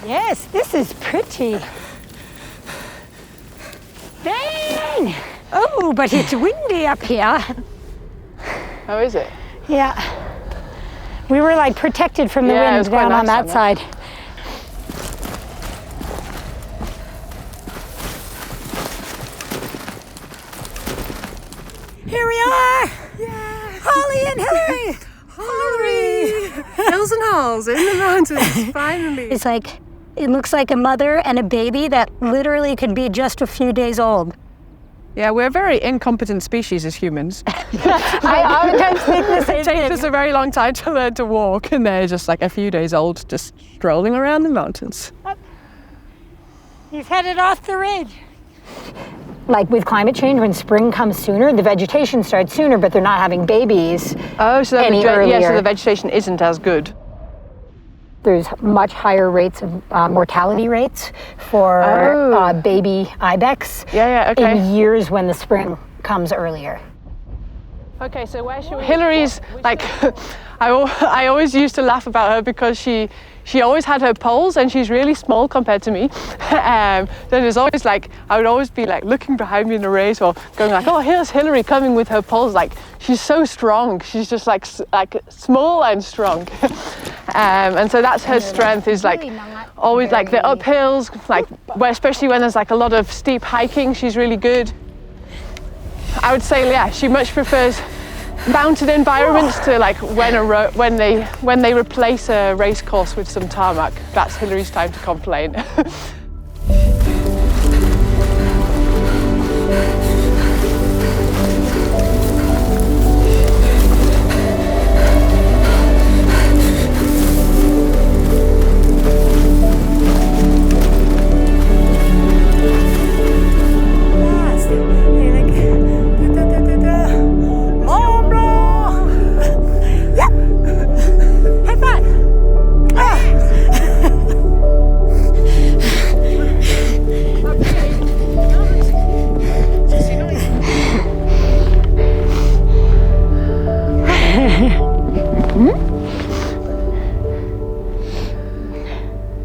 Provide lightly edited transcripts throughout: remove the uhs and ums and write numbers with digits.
Yes, this is pretty. Dang! Oh, but it's windy up here. Oh, is it? Yeah. We were like protected from the wind down on that side. Here we are! Yeah! Holly and Hillary! Hillary! Hills and halls in the mountains, finally. It's like, it looks like a mother and a baby that literally could be just a few days old. Yeah, we're a very incompetent species as humans. I sometimes think the same It takes us a very long time to learn to walk, and they're just like a few days old, just strolling around the mountains. He's headed off the ridge. Like with climate change, when spring comes sooner, the vegetation starts sooner, but they're not having babies Oh, so any earlier. so the vegetation isn't as good. There's much higher rates of mortality rates for baby ibex in years when the spring comes earlier. Okay, so where should we... Hillary's like, I always used to laugh about her because she always had her poles and she's really small compared to me. Then there's always like, I would always be like looking behind me in a race or going like, oh, here's Hillary coming with her poles. Like, she's so strong. She's just like small and strong. And so that's her strength, is like always like the uphills, like especially when there's like a lot of steep hiking, she's really good. I would say, yeah, she much prefers mountain environments to like when they replace a race course with some tarmac. That's Hillary's time to complain.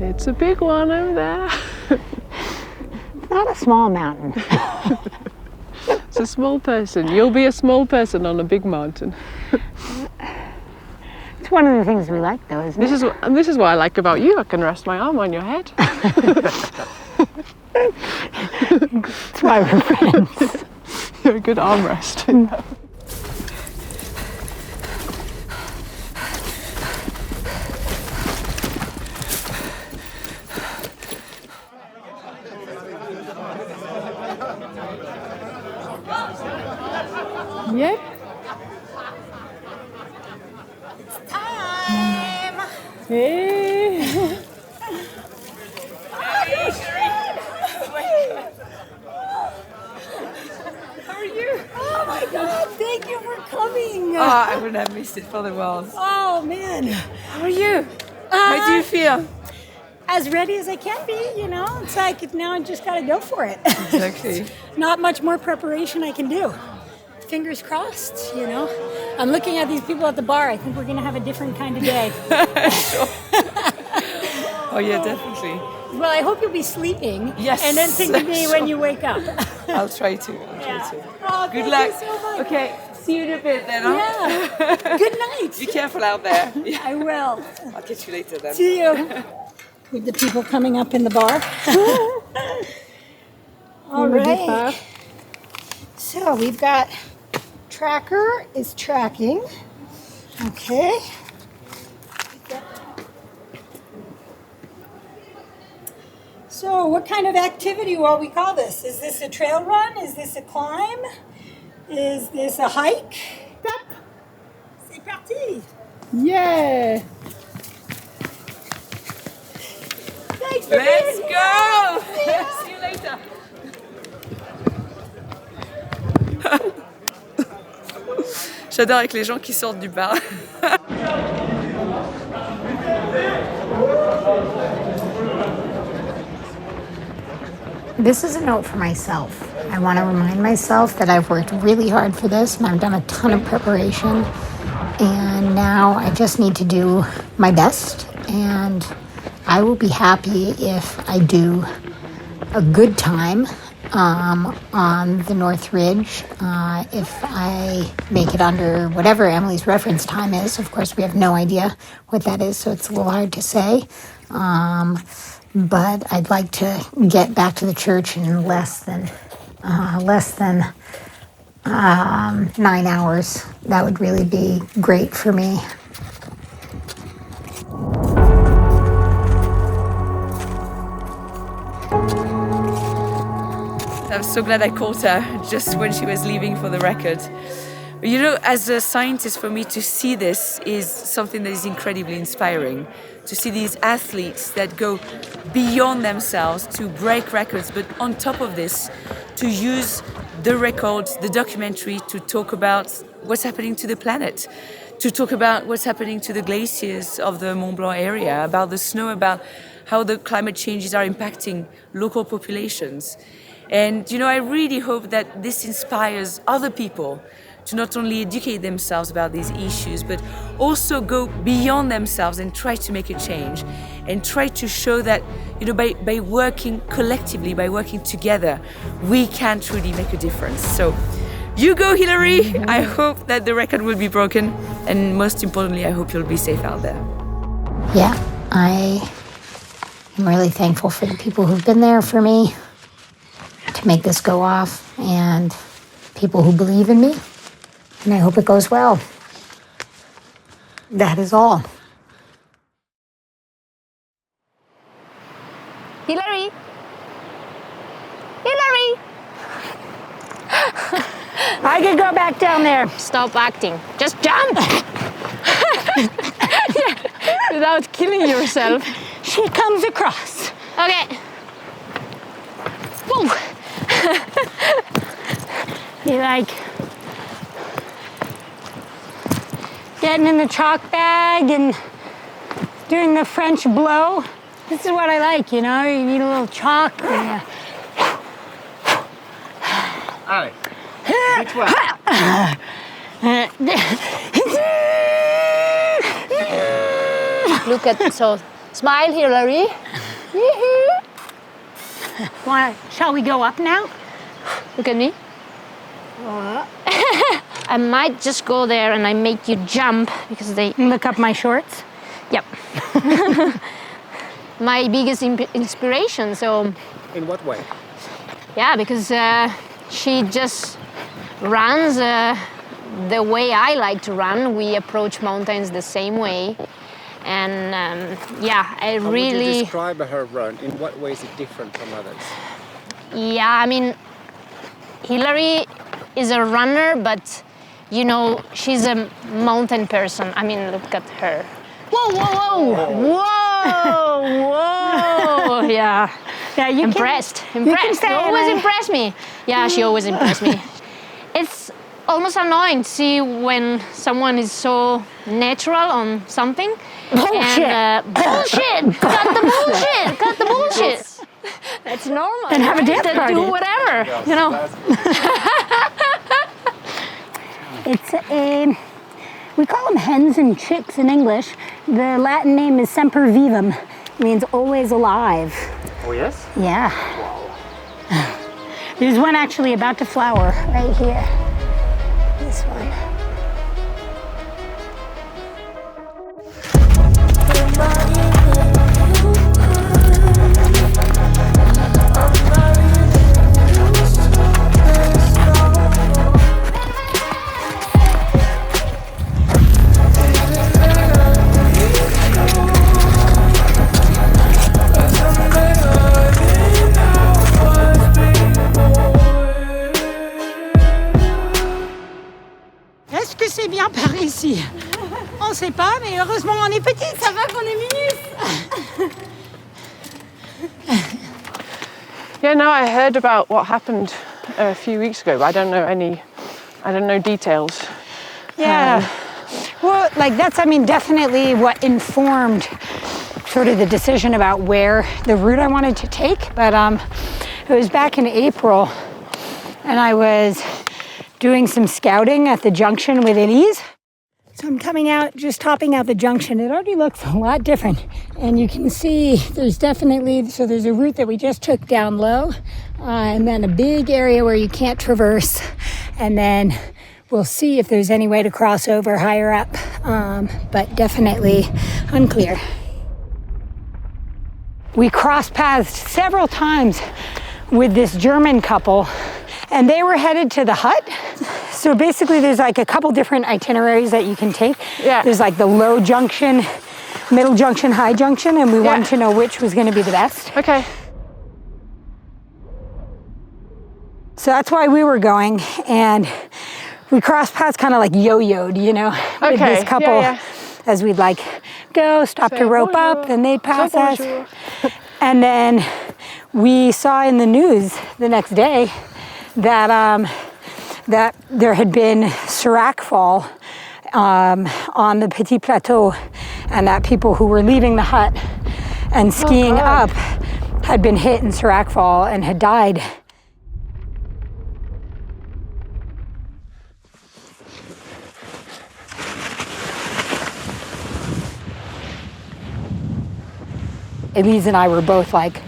It's a big one over there. Not a small mountain. It's a small person. You'll be a small person on a big mountain. It's one of the things we like, though, isn't it? This is what I like about you. I can rest my arm on your head. That's why we're friends. You're a good armrest. Yep. It's time! Hey. How are you? Oh my God, thank you for coming. Oh, I wouldn't have missed it for the world. Oh man. How are you? How do you feel? As ready as I can be, you know. It's like now I just gotta go for it. Exactly. Not much more preparation I can do. Fingers crossed, you know. I'm looking at these people at the bar. I think we're gonna have a different kind of day. Sure. Oh yeah, definitely. Well, I hope you'll be sleeping. Yes. And then think of me sure. when you wake up. I'll try to. Oh, Good thank luck. you so much. Okay, see you in a bit then. Huh? Yeah. Good night. Be careful out there. Yeah. I will. I'll catch you later then. See you. With the people coming up in the bar. All right. So we've got tracker is tracking. Okay. So what kind of activity will we call this? Is this a trail run? Is this a climb? Is this a hike? C'est parti! Yeah. Thanks for Let's being go! here. See you later. J'adore avec les gens qui sortent du bar. This is a note for myself. I want to remind myself that I've worked really hard for this and I've done a ton of preparation. And now I just need to do my best and I will be happy if I do a good time on the North Ridge. If I make it under whatever Emily's reference time is, of course we have no idea what that is, so it's a little hard to say. But I'd like to get back to the church in less than 9 hours. That would really be great for me. I'm so glad I caught her just when she was leaving for the record. You know, as a scientist, for me to see this is something that is incredibly inspiring. To see these athletes that go beyond themselves to break records, but on top of this, to use the records, the documentary, to talk about what's happening to the planet, to talk about what's happening to the glaciers of the Mont Blanc area, about the snow, about how the climate changes are impacting local populations. And, you know, I really hope that this inspires other people to not only educate themselves about these issues, but also go beyond themselves and try to make a change and try to show that, you know, by working collectively, by working together, we can truly make a difference. So you go, Hillary. I hope that the record will be broken. And most importantly, I hope you'll be safe out there. Yeah, I am really thankful for the people who've been there for me to make this go off, and people who believe in me, and I hope it goes well. That is all. Hillary! Hillary! I could go back down there. Stop acting. Just jump! Without killing yourself. She comes across. Okay. Whoa! You like getting in the chalk bag and doing the French blow? This is what I like, you know? You need a little chalk. And, Alex, which way? Look at, so, smile, Hillary. Shall we go up now? Look at me. I might just go there and I make you jump because they... Look up my shorts? Yep. My biggest inspiration, so... In what way? Yeah, because she just runs the way I like to run. We approach mountains the same way. And yeah, I How really... would you describe her run? In what way is it different from others? Yeah, I mean, Hillary is a runner, but, you know, she's a mountain person. I mean, look at her. Whoa, whoa, whoa! Whoa, whoa! Yeah. Yeah, you impressed. You always impress me. Yeah, she always impressed me. It's almost annoying to see when someone is so natural on something. Bullshit! And, bullshit! Cut the bullshit! Cut the bullshit! That's normal. And have a dance party. Do whatever, you know. It's we call them hens and chicks in English. The Latin name is semper vivum. It means always alive. Oh, yes? Yeah. Wow. There's one actually about to flower right here. This one. Est-ce que c'est bien par ici? On ne sait pas, mais heureusement on est petite, ça va qu'on est minus. Yeah, no, I heard about what happened a few weeks ago, but I don't know details. Yeah. Well, like that's, I mean, definitely what informed sort of the decision about where the route I wanted to take. But it was back in April, and I was doing some scouting at the junction with Elise. So I'm coming out, just topping out the junction. It already looks a lot different. And you can see there's definitely, so there's a route that we just took down low, and then a big area where you can't traverse. And then we'll see if there's any way to cross over higher up, but definitely unclear. We crossed paths several times with this German couple, and they were headed to the hut. So basically there's like a couple different itineraries that you can take. Yeah. There's like the low junction, middle junction, high junction, and we wanted to know which was going to be the best. Okay. So that's why we were going, and we crossed paths kind of like yo-yoed, you know, with Okay, this couple as we'd like go, stop to rope bonjour. up, then they'd pass Say us. bonjour. And then we saw in the news the next day that that there had been Serac fall on the Petit Plateau, and that people who were leaving the hut and skiing up had been hit in Serac fall and had died. Elise and I were both like,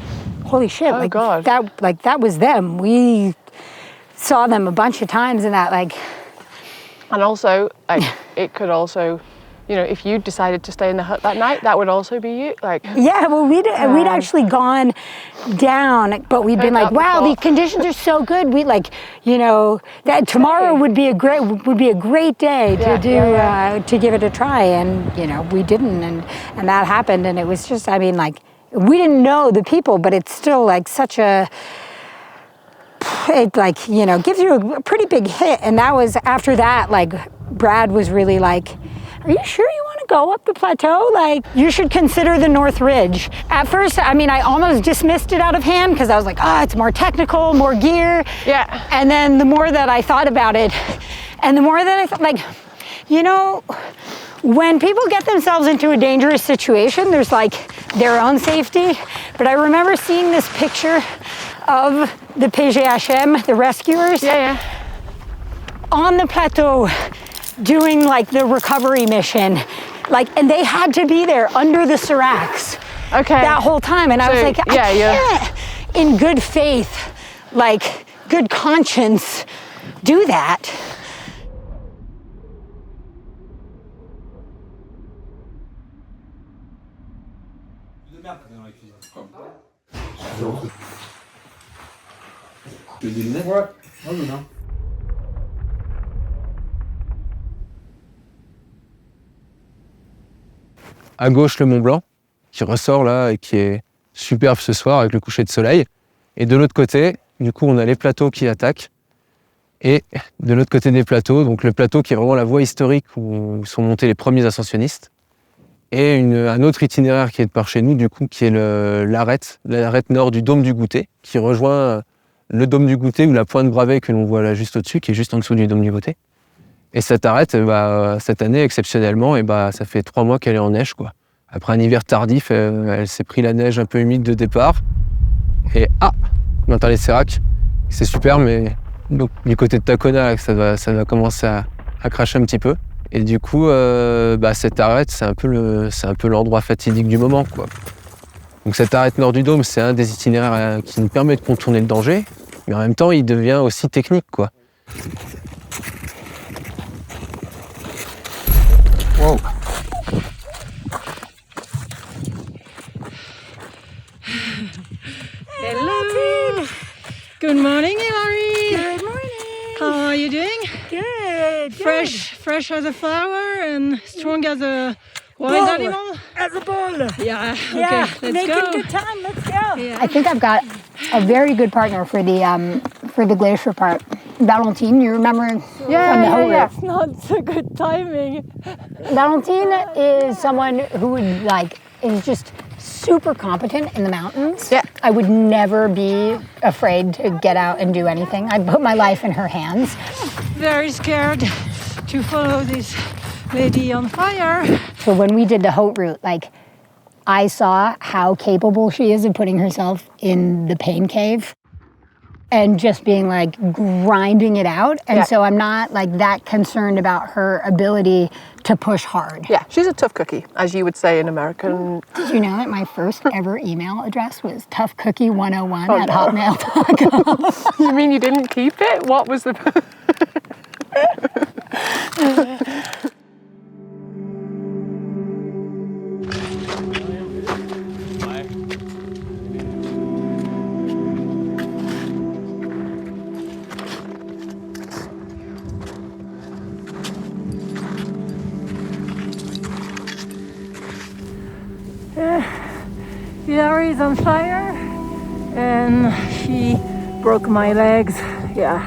holy shit, Oh, like God. that was them. We saw them a bunch of times, and that like, And also, like, it could also, you know, if you decided to stay in the hut that night, that would also be you. Like, yeah, well, we'd actually gone down, but we'd been like, up wow, before. the conditions are so good. We like, you know, that tomorrow would be a great day to do to give it a try, and you know, we didn't, and that happened, and it was just, I mean, like, we didn't know the people, but it's still like such a. It like, you know, gives you a pretty big hit. And that was after that, like, Brad was really like, are you sure you want to go up the plateau? Like, you should consider the North Ridge. At first, I mean, I almost dismissed it out of hand because I was like, oh, it's more technical, more gear. Yeah. And then the more that I thought about it, and the more that I thought, like, you know, when people get themselves into a dangerous situation, there's like their own safety. But I remember seeing this picture of the PGHM, the rescuers, on the plateau doing like the recovery mission. Like, and they had to be there under the seracs that whole time. And I was like, I can't, in good faith, like good conscience, do that. À gauche, le Mont Blanc, qui ressort là et qui est superbe ce soir avec le coucher de soleil. Et de l'autre côté, du coup, on a les plateaux qui attaquent. Et de l'autre côté des plateaux, donc le plateau qui est vraiment la voie historique où sont montés les premiers ascensionnistes. Et un autre itinéraire qui est de par chez nous, du coup, qui est l'arête nord du dôme du Goûter, qui rejoint le dôme du Goûter ou la pointe Bravet que l'on voit là juste au-dessus, qui est juste en dessous du dôme du Goûter. Et cette arête, cette année, exceptionnellement, ça fait 3 mois qu'elle est en neige, quoi. Après un hiver tardif, elle s'est pris la neige un peu humide de départ. Et on entend les séracs. C'est super, mais donc, du côté de Tacona, ça va commencer à cracher un petit peu. Et du coup, cette arête, c'est un peu l'endroit fatidique du moment, quoi. Donc cette arête nord du dôme, c'est un des itinéraires qui nous permet de contourner le danger, mais en même temps, il devient aussi technique, quoi. Wow. Hello. Good morning, Hillary. Good morning. How are you doing? Good. Fresh as a flower and strong as a wild animal. As a bull. Yeah. Okay. Yeah, Let's making go. good time. Let's go. Yeah. I think I've got a very good partner for the glacier part. Valentine, you remember from the whole route? It's not so good timing. Valentine is someone who is just super competent in the mountains. Yeah. I would never be afraid to get out and do anything. I put my life in her hands. Very scared to follow this lady on fire. So when we did the Haute route, I saw how capable she is of putting herself in the pain cave. and just being like grinding it out. And so I'm not like that concerned about her ability to push hard. Yeah, she's a tough cookie, as you would say in American. Did you know that my first ever email address was toughcookie101 at hotmail.com? You mean you didn't keep it? What was the... 힐러리's on fire and she broke my legs. Yeah,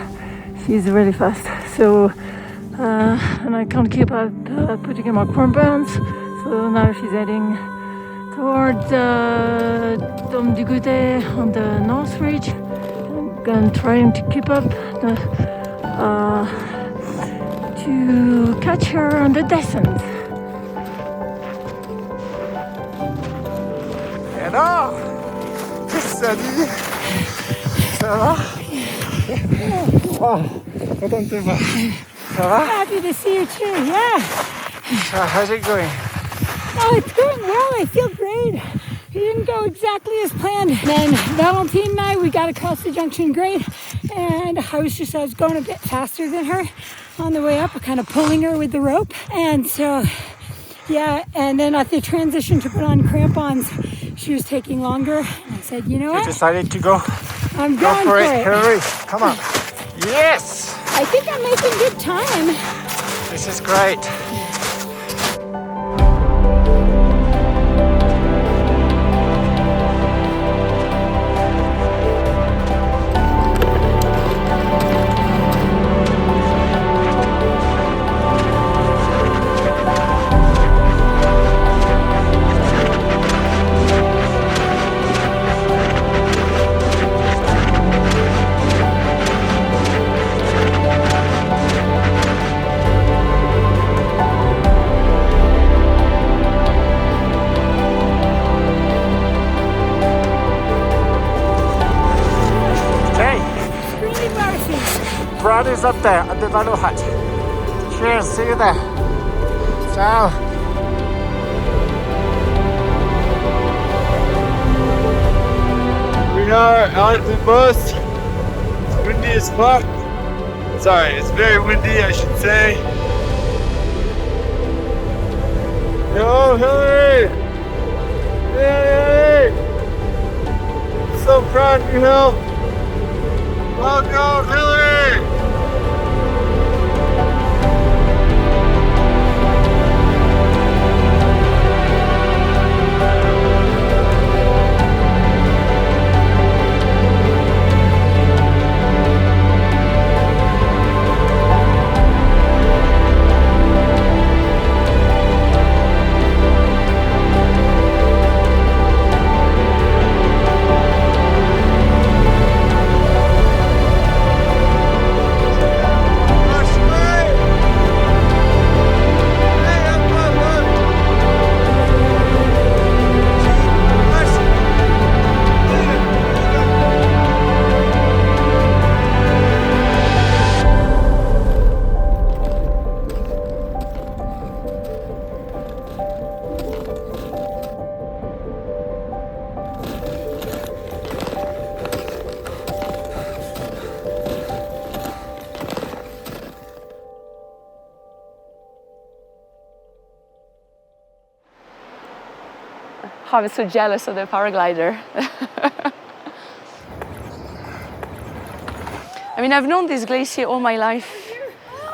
she's really fast. So, and I can't keep up putting in my corn buns. So now she's heading toward Dôme du Goûter on the North Ridge and trying to keep up to catch her on the descent. Alors, salut, ça va? Oh, content de te voir. Ça va? Happy to see you too, yeah. How's it going? Oh, it's going well. I feel great. It didn't go exactly as planned. Then Valentine and I, we got across the junction great. And I was going a bit faster than her on the way up, kind of pulling her with the rope. And so, yeah, and then at the transition to put on crampons, she was taking longer. And I said, you know what? You decided to go. I'm Go going for for it, Hillary. Come on. Yes! I think I'm making good time. This is great. Brad is up there at the Banu hut. Cheers, see you there. Ciao. We are at the bus. It's windy as fuck. Sorry, it's very windy, I should say. Yo, Hillary! Hey! I'm so proud of you, Hill. Welcome, Hillary! I was so jealous of the paraglider. I mean, I've known this glacier all my life.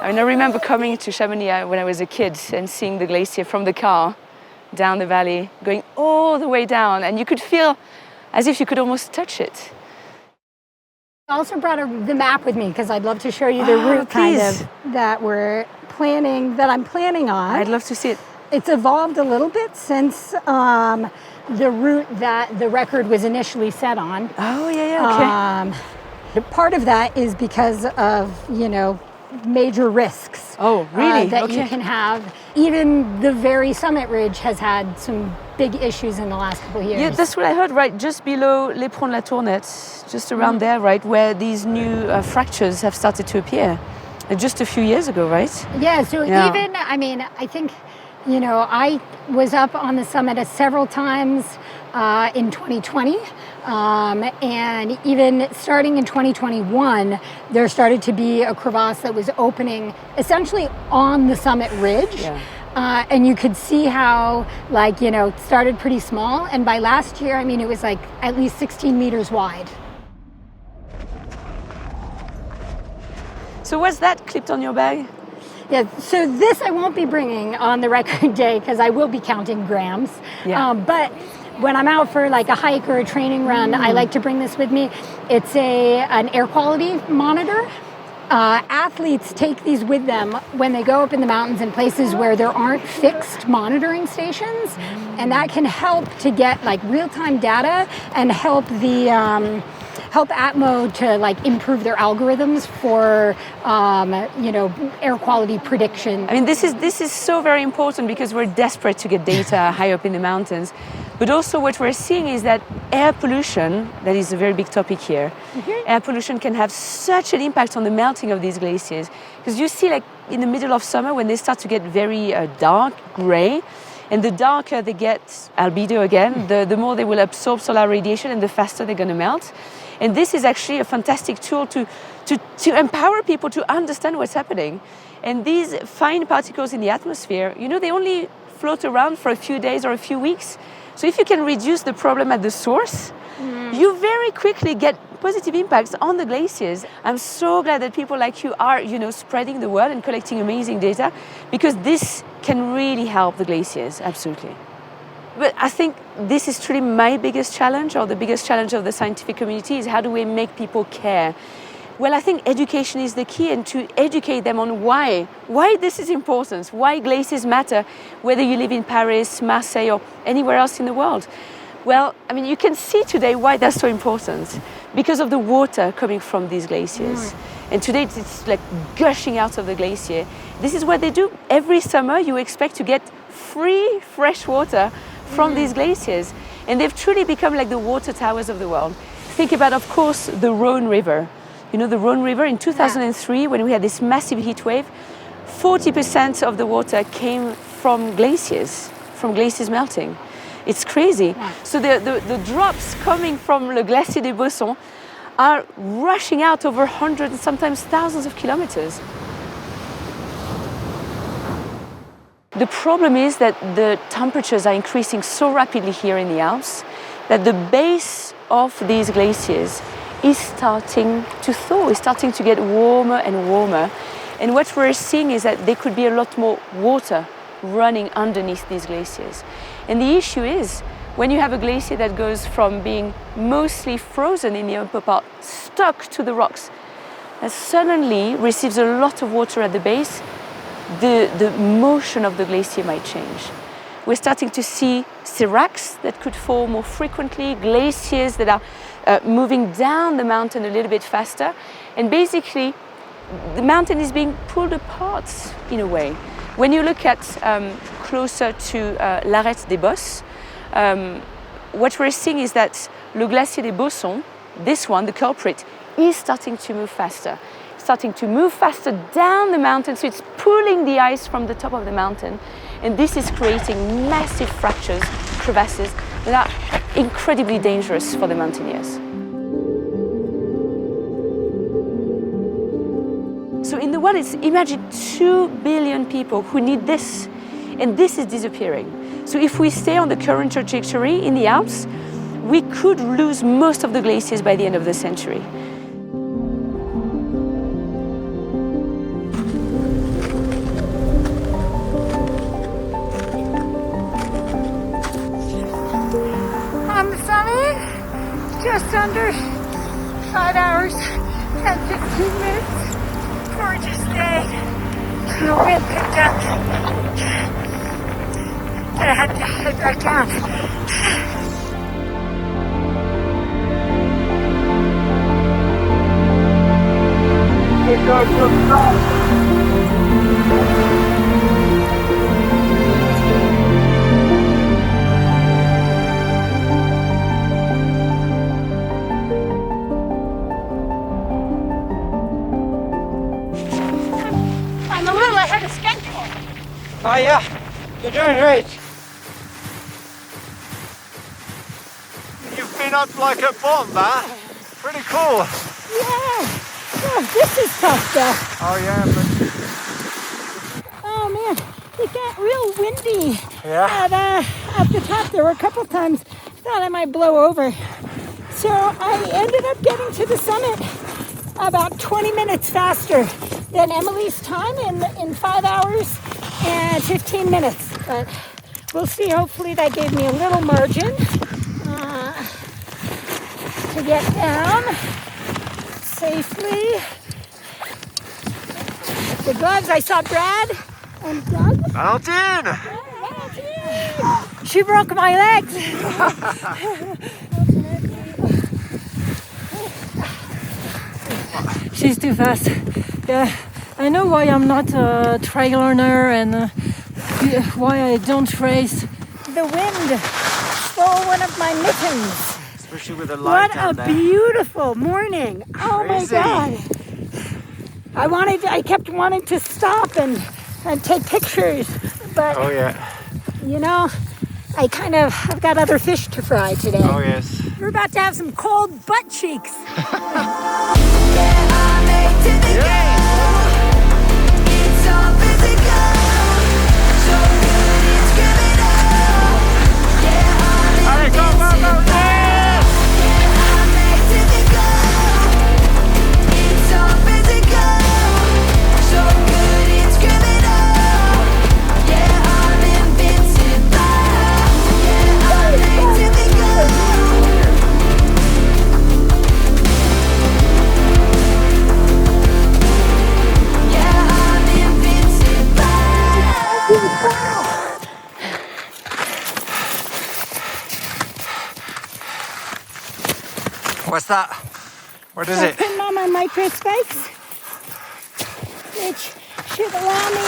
I mean, I remember coming to Chamonix when I was a kid and seeing the glacier from the car down the valley, going all the way down, and you could feel as if you could almost touch it. I also brought the map with me because I'd love to show you the route kind of that I'm planning on. I'd love to see it. It's evolved a little bit since the route that the record was initially set on. Oh, yeah, okay. Part of that is because of, major risks. Oh, really? That Okay. you can have. Even the very summit ridge has had some big issues in the last couple of years. Yeah, that's what I heard, right? Just below Les Ponts de la Tournette, just around there, right, where these new fractures have started to appear. Just a few years ago, right? Yeah, so Yeah. even, I mean, I think, you know, I was up on the summit several times in 2020. And even starting in 2021, there started to be a crevasse that was opening essentially on the summit ridge. Yeah. And you could see how, like, you know, it started pretty small. And by last year, I mean, it was like at least 16 meters wide. So what's that clipped on your bag? Yeah, so this I won't be bringing on the record day because I will be counting grams. Yeah. But when I'm out for like a hike or a training run, I like to bring this with me. It's an air quality monitor. Athletes take these with them when they go up in the mountains in places where there aren't fixed monitoring stations, and that can help to get like real-time data and help the help Atmo to like improve their algorithms for you know, air quality prediction. I mean, this is so very important because we're desperate to get data high up in the mountains. But also what we're seeing is that air pollution, that is a very big topic here, air pollution can have such an impact on the melting of these glaciers. Because you see, like in the middle of summer when they start to get very dark, gray, and the darker they get albedo again, the more they will absorb solar radiation and the faster they're going to melt. And this is actually a fantastic tool to empower people to understand what's happening. And these fine particles in the atmosphere, you know, they only float around for a few days or a few weeks. So if you can reduce the problem at the source, you very quickly get positive impacts on the glaciers. I'm so glad that people like you are, you know, spreading the word and collecting amazing data, because this can really help the glaciers, absolutely. But I think this is truly my biggest challenge, or the biggest challenge of the scientific community, is how do we make people care? Well, I think education is the key, and to educate them on why this is important, why glaciers matter, whether you live in Paris, Marseille, or anywhere else in the world. Well, I mean, you can see today why they're so important, because of the water coming from these glaciers. And today it's like gushing out of the glacier. This is what they do. Every summer you expect to get free fresh water from these glaciers. And they've truly become like the water towers of the world. Think about, of course, the Rhone River. You know, the Rhone River in 2003, when we had this massive heat wave, 40% of the water came from glaciers melting. It's crazy. So the drops coming from Le Glacier des Bossons are rushing out over hundreds and sometimes thousands of kilometers. The problem is that the temperatures are increasing so rapidly here in the Alps that the base of these glaciers is starting to thaw, is starting to get warmer and warmer. And what we're seeing is that there could be a lot more water running underneath these glaciers. And the issue is, when you have a glacier that goes from being mostly frozen in the upper part, stuck to the rocks, and suddenly receives a lot of water at the base, the motion of the glacier might change. We're starting to see seracs that could fall more frequently, glaciers that are moving down the mountain a little bit faster. And basically, the mountain is being pulled apart in a way. When you look at closer to l'Arête des Bosses, what we're seeing is that Le Glacier des Bossons, this one, the culprit, is starting to move faster. Starting to move faster down the mountain, so it's pulling the ice from the top of the mountain. And this is creating massive fractures, crevasses, that are incredibly dangerous for the mountaineers. So in the world, imagine 2 billion people who need this, and this is disappearing. So if we stay on the current trajectory in the Alps, we could lose most of the glaciers by the end of the century. On the summit, just under 5 hours and 15 minutes. Gorgeous day. The wind picked up. But I had to head back down. I'm a little ahead of schedule. Oh yeah, you're doing great. You've been up like a bomb, huh? Pretty cool. Yeah. Oh, this is tough though. Oh yeah, but Oh man, it got real windy. yeah. At the top there were a couple times I thought I might blow over. So I ended up getting to the summit about 20 minutes faster than Emily's time in 5 hours and 15 minutes. But we'll see. Hopefully that gave me a little margin to get down safely. The gloves, I saw Brad and Doug. Valentine! She broke my legs. She's too fast. Yeah, I know why I'm not a trail runner and why I don't race. The wind stole one of my mittens. Especially with the light What down a there. beautiful morning. Oh my Crazy. God. I kept wanting to stop and take pictures, but Oh yeah. you know, I've got other fish to fry today. Oh yes. We're about to have some cold butt cheeks. Allez, go, go, go, yeah! What's that? What is it? Putting on my micro spikes, which should allow me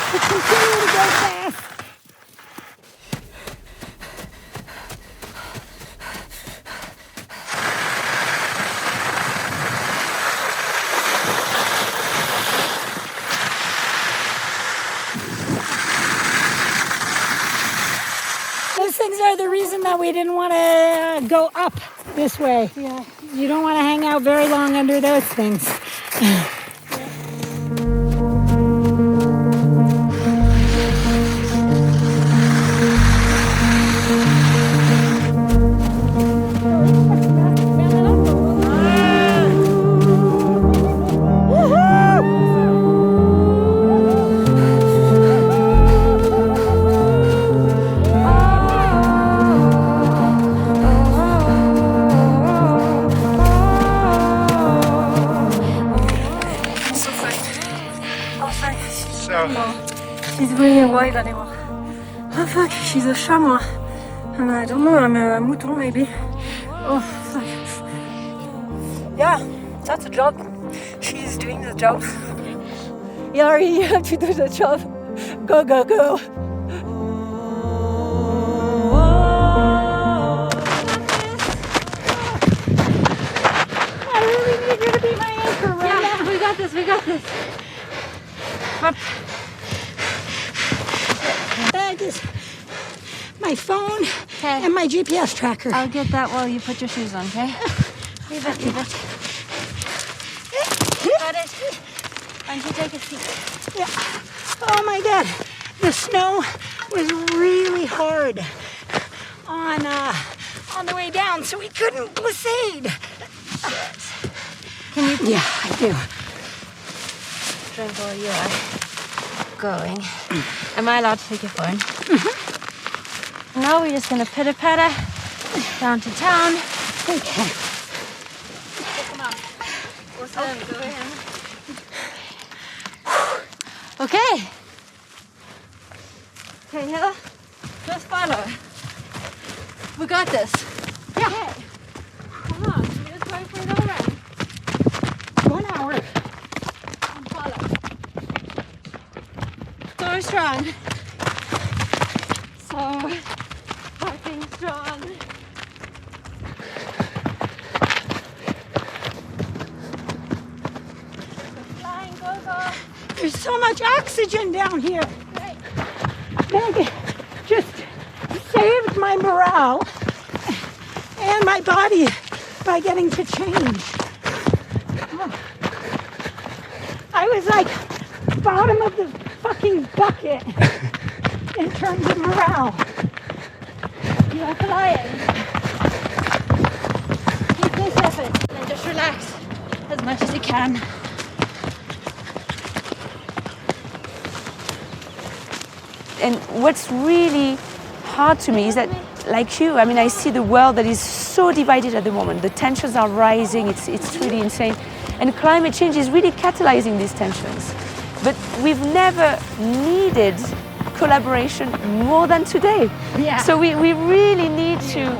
to continue to go fast. Those things are the reason that we didn't want to go up this way. Yeah. You don't want to hang out very long under those things. She's really wide anymore. Oh fuck, she's a chamois. And I don't know, I'm a mouton maybe. Oh fuck. Yeah, that's a job. She's doing the job. Hilary, you have to do the job. Go, go, go. I really need you to be my anchor right now. We got this, we got this. But Bag is my phone and my GPS tracker. I'll get that while you put your shoes on, okay? Leave it, leave it. Got it. Why don't you take a seat? Yeah. Oh my God. The snow was really hard on the way down, so we couldn't glissade. Can you Yeah, I do. drink while you are going? Am I allowed to take your phone? Mm-hmm. Now we're just gonna pitter-patter down to town. Okay. Okay. Okay, Hilla, just follow. We got this. Yeah. Okay. Come on, we're just going for a little run. 1 hour so strong. So fucking strong. Flying, go, go. There's so much oxygen down here. Right. Meg just saved my morale and my body by getting to change. I was like bottom of the fucking bucket in terms of morale. You are flying. Keep this effort and just relax as much as you can. And what's really hard to me is that, like you, I mean, I see the world that is so divided at the moment. The tensions are rising, it's really insane. And climate change is really catalyzing these tensions. But we've never needed collaboration more than today. Yeah. So we really need to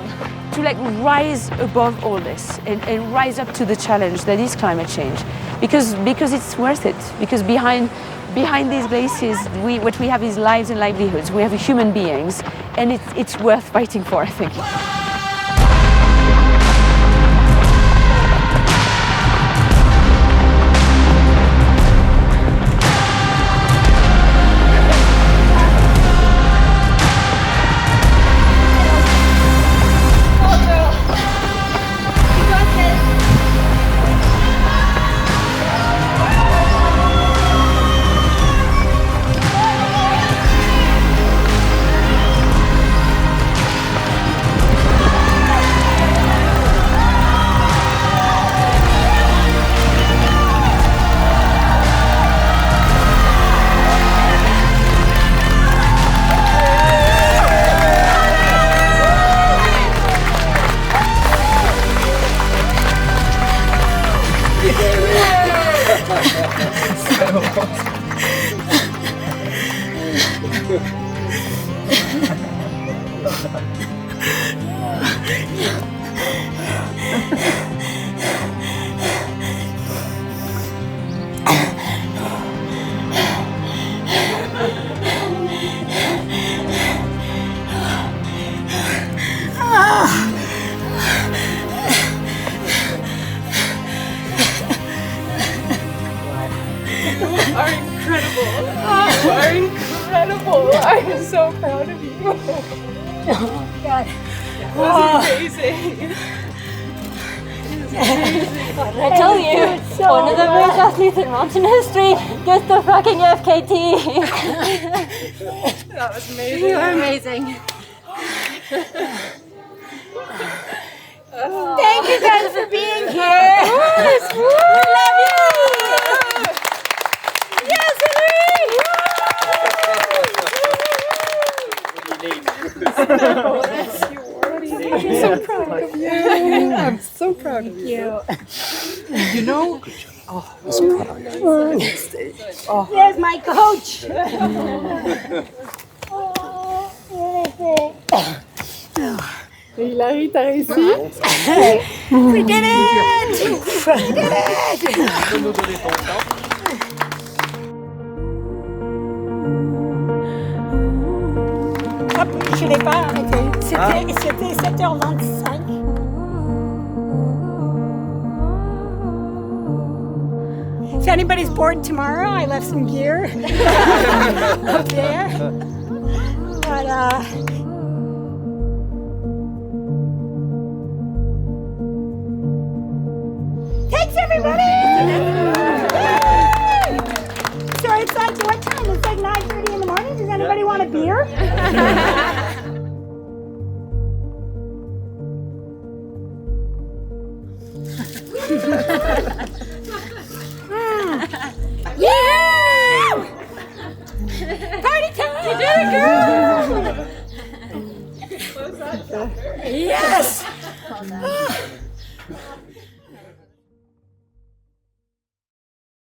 like rise above all this and rise up to the challenge that is climate change. Because it's worth it. Because behind these glaciers, what we have is lives and livelihoods. We have human beings, and it's worth fighting for, I think. I'm so proud of you. Oh, God. It was amazing. I tell you, one of the best athletes in mountain history gets the fucking FKT. That was amazing. You are amazing. Thank you guys for being here. Yes, We love you. yes, Hillary! I'm so proud of you. I'm so proud of you. You know, there's my coach. Hillary, t'as réussi? We did it! We did it! Hop, je l'ai pas arrêté. C'était 7h25. If anybody's bored tomorrow, I left some gear up there. But thanks everybody! So it's like what time? It's like 9:30 in the morning. Does anybody want a beer? Yeah! Party time! You did it, girl! Yes!